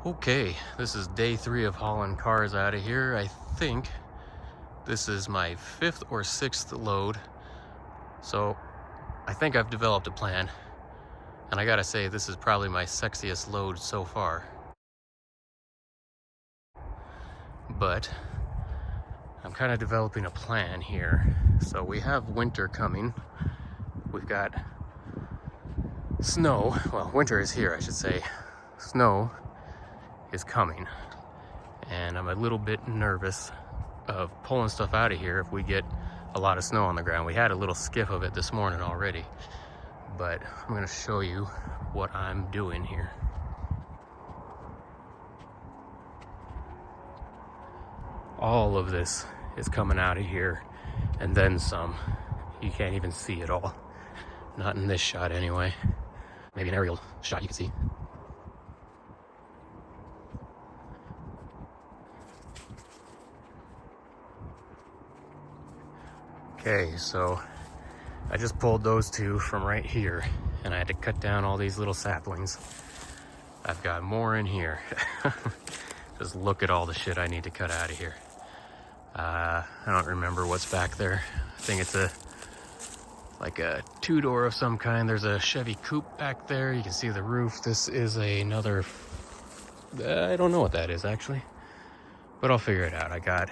Okay, this is day 3 of hauling cars out of here. I think this is my 5th or 6th load. So I think I've developed a plan. And I gotta say, this is probably my sexiest load so far. But I'm kind of developing a plan here. So we have winter coming. We've got snow. Well, winter is here, I should say. Snow is coming. And I'm a little bit nervous of pulling stuff out of here if we get a lot of snow on the ground. We had a little skiff of it this morning already, but I'm going to show you what I'm doing here. All of this is coming out of here and then some. You can't even see it all. Not in this shot anyway. Maybe an aerial shot you can see. Okay, so I just pulled those two from right here and I had to cut down all these little saplings. I've got more in here. Just look at all the shit I need to cut out of here. I don't remember what's back there. I think it's like a two-door of some kind. There's a Chevy coupe back there. You can see the roof. This is another, I don't know what that is actually, but I'll figure it out. I got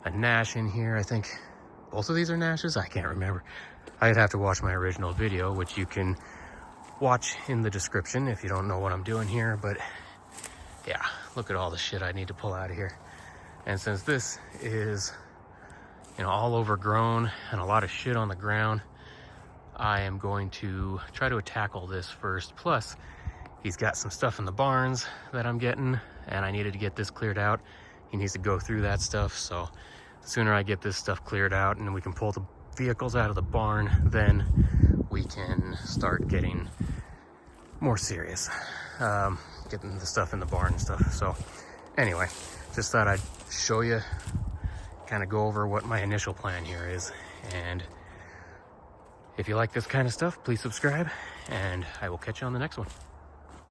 a Nash in here. I think both of these are Nashes. I can't remember. I'd have to watch my original video, which you can watch in the description if you don't know what I'm doing here. But yeah, look at all the shit I need to pull out of here. And since this is, all overgrown and a lot of shit on the ground, I am going to try to tackle this first. Plus, he's got some stuff in the barns that I'm getting, and I needed to get this cleared out. He needs to go through that stuff, so the sooner I get this stuff cleared out and we can pull the vehicles out of the barn, then we can start getting more serious. Getting the stuff in the barn and stuff. So anyway, just thought I'd show you, kind of go over what my initial plan here is. And if you like this kind of stuff, please subscribe, and I will catch you on the next one.